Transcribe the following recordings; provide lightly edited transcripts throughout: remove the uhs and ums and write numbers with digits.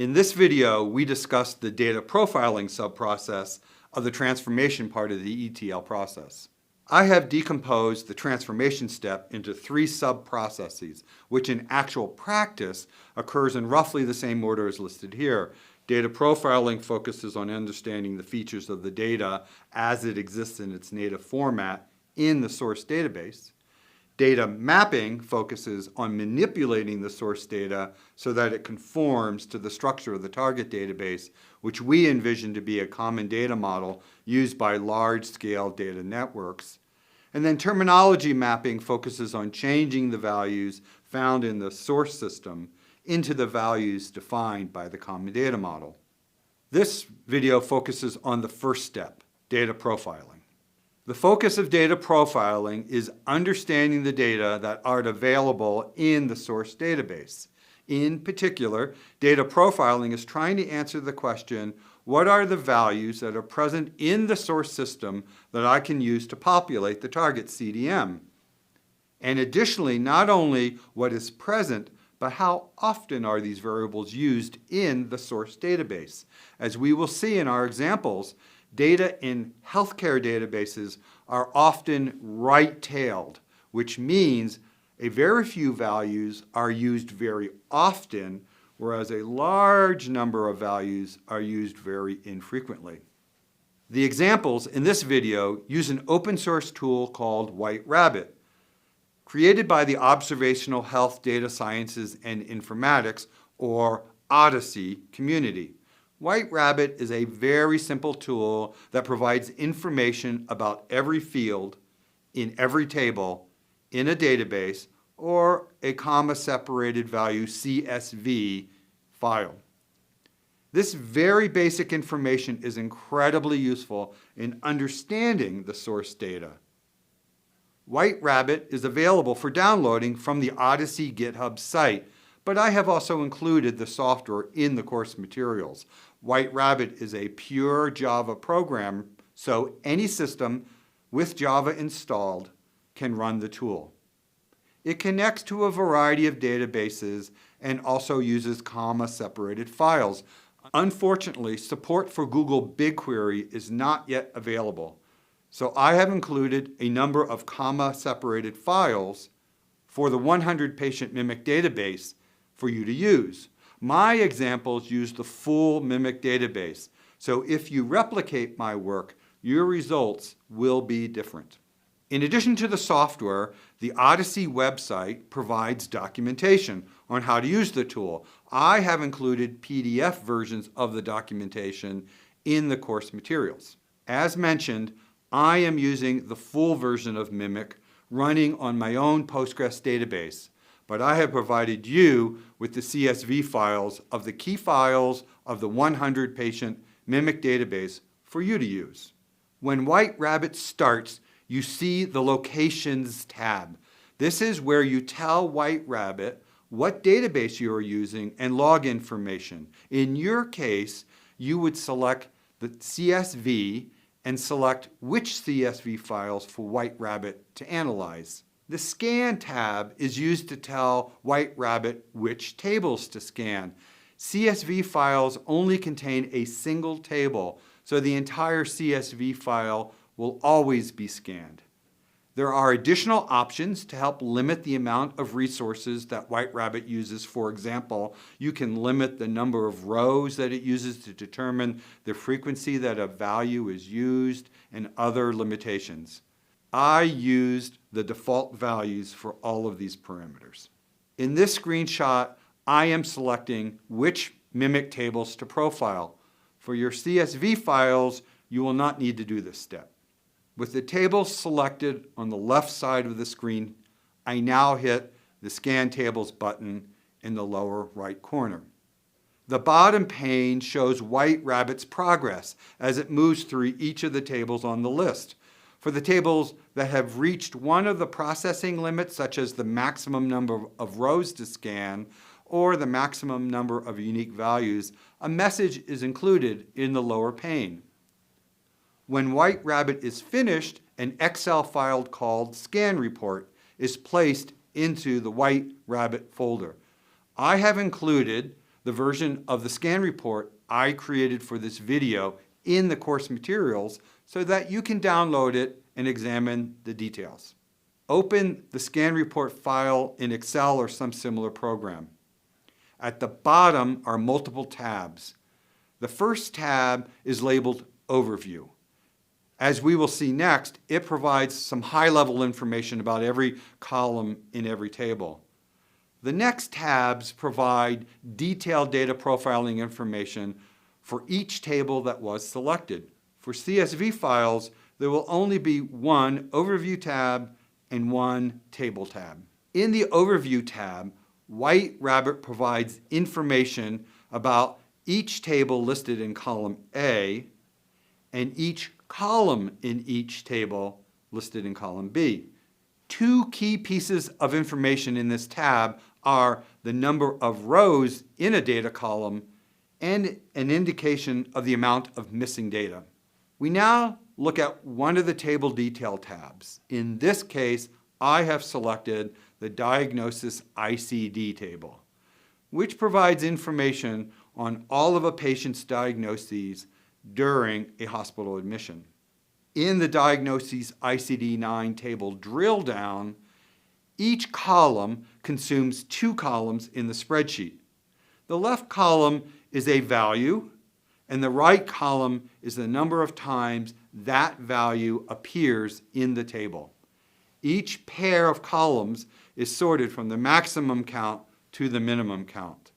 In this video, we discussed the data profiling subprocess of the transformation part of the ETL process. I have decomposed the transformation step into 3 sub-processes, which in actual practice occurs in roughly the same order as listed here. Data profiling focuses on understanding the features of the data as it exists in its native format in the source database. Data mapping focuses on manipulating the source data so that it conforms to the structure of the target database, which we envision to be a common data model used by large-scale data networks. And then terminology mapping focuses on changing the values found in the source system into the values defined by the common data model. This video focuses on the first step, data profiling. The focus of data profiling is understanding the data that are available in the source database. In particular, data profiling is trying to answer the question, what are the values that are present in the source system that I can use to populate the target CDM? And additionally, not only what is present, but how often are these variables used in the source database? As we will see in our examples, data in healthcare databases are often right-tailed, which means a very few values are used very often, whereas a large number of values are used very infrequently. The examples in this video use an open source tool called White Rabbit, created by the Observational Health Data Sciences and Informatics, or Odyssey community. White Rabbit is a very simple tool that provides information about every field in every table in a database or a comma-separated value CSV file. This very basic information is incredibly useful in understanding the source data. White Rabbit is available for downloading from the Odyssey GitHub site, but I have also included the software in the course materials. White Rabbit is a pure Java program, so any system with Java installed can run the tool. It connects to a variety of databases and also uses comma-separated files. Unfortunately, support for Google BigQuery is not yet available, so I have included a number of comma-separated files for the 100-patient Mimic database for you to use. My examples use the full Mimic database, so if you replicate my work, your results will be different. In addition to the software, the Odyssey website provides documentation on how to use the tool. I have included PDF versions of the documentation in the course materials. As mentioned, I am using the full version of Mimic running on my own Postgres database, but I have provided you with the CSV files of the key files of the 100-patient Mimic database for you to use. When White Rabbit starts, you see the Locations tab. This is where you tell White Rabbit what database you are using and log information. In your case, you would select the CSV and select which CSV files for White Rabbit to analyze. The Scan tab is used to tell White Rabbit which tables to scan. CSV files only contain a single table, so the entire CSV file will always be scanned. There are additional options to help limit the amount of resources that White Rabbit uses. For example, you can limit the number of rows that it uses to determine the frequency that a value is used and other limitations. I used the default values for all of these parameters. In this screenshot, I am selecting which Mimic tables to profile. For your CSV files, you will not need to do this step. With the tables selected on the left side of the screen, I now hit the Scan Tables button in the lower right corner. The bottom pane shows White Rabbit's progress as it moves through each of the tables on the list. For the tables that have reached one of the processing limits, such as the maximum number of rows to scan or the maximum number of unique values, a message is included in the lower pane. When White Rabbit is finished, an Excel file called Scan Report is placed into the White Rabbit folder. I have included the version of the scan report I created for this video in the course materials so that you can download it and examine the details. Open the scan report file in Excel or some similar program. At the bottom are multiple tabs. The first tab is labeled Overview. As we will see next, it provides some high-level information about every column in every table. The next tabs provide detailed data profiling information for each table that was selected. For CSV files, there will only be one Overview tab and one Table tab. In the Overview tab, White Rabbit provides information about each table listed in column A and each column in each table listed in column B. Two key pieces of information in this tab are the number of rows in a data column and an indication of the amount of missing data. We now look at one of the table detail tabs. In this case, I have selected the Diagnosis ICD table, which provides information on all of a patient's diagnoses during a hospital admission. In the Diagnoses ICD-9 table drill down, each column consumes two columns in the spreadsheet. The left column is a value, and the right column is the number of times that value appears in the table. Each pair of columns is sorted from the maximum count to the minimum count.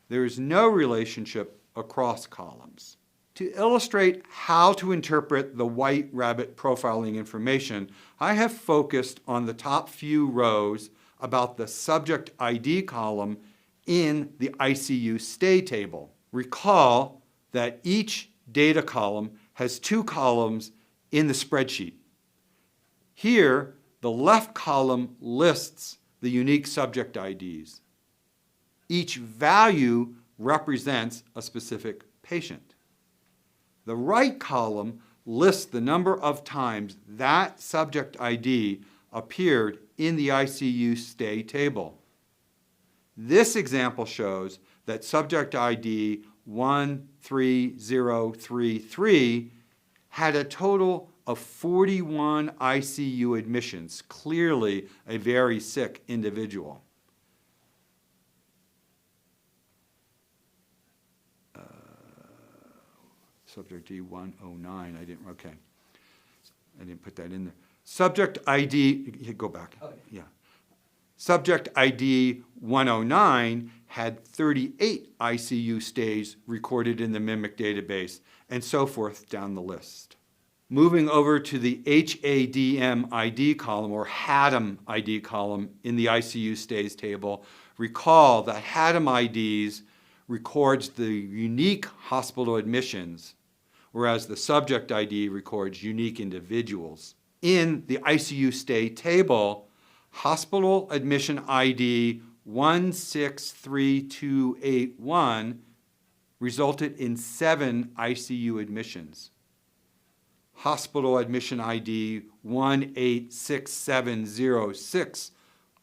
There is no relationship across columns. To illustrate how to interpret the White Rabbit profiling information, I have focused on the top few rows about the subject ID column in the ICU stay table. Recall that each data column has two columns in the spreadsheet. Here, the left column lists the unique subject IDs. Each value represents a specific patient. The right column lists the number of times that subject ID appeared in the ICU stay table. This example shows that subject ID 13033 had a total of 41 ICU admissions, clearly a very sick individual. Subject ID 109, I didn't put that in there. Subject ID, go back. Okay. Yeah. Subject ID 109 had 38 ICU stays recorded in the MIMIC database, and so forth down the list. Moving over to the HADM ID column, or HADM ID column in the ICU stays table, recall that HADM IDs records the unique hospital admissions, whereas the subject ID records unique individuals. In the ICU stay table, hospital admission ID 163281 resulted in 7 ICU admissions. Hospital admission ID 186706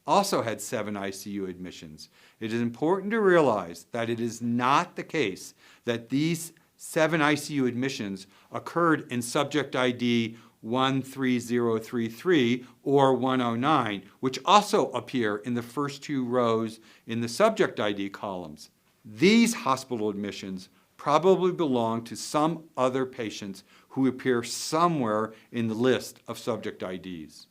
also had 7 ICU admissions. It is important to realize that it is not the case that these 7 ICU admissions occurred in subject ID 13033 or 109, which also appear in the first 2 rows in the subject ID columns. These hospital admissions probably belong to some other patients who appear somewhere in the list of subject IDs.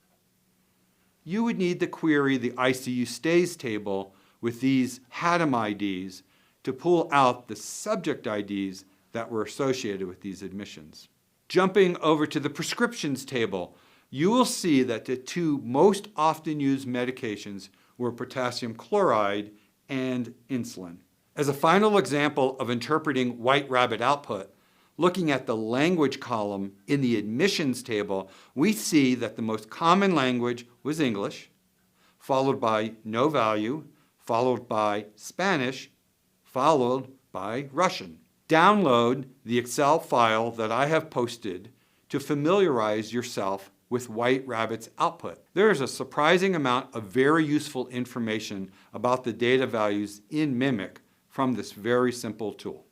You would need to query the ICU stays table with these HADM IDs to pull out the subject IDs that were associated with these admissions. Jumping over to the prescriptions table, you will see that the 2 most often used medications were potassium chloride and insulin. As a final example of interpreting White Rabbit output, looking at the language column in the admissions table, we see that the most common language was English, followed by no value, followed by Spanish, followed by Russian. Download the Excel file that I have posted to familiarize yourself with White Rabbit's output. There is a surprising amount of very useful information about the data values in MIMIC from this very simple tool.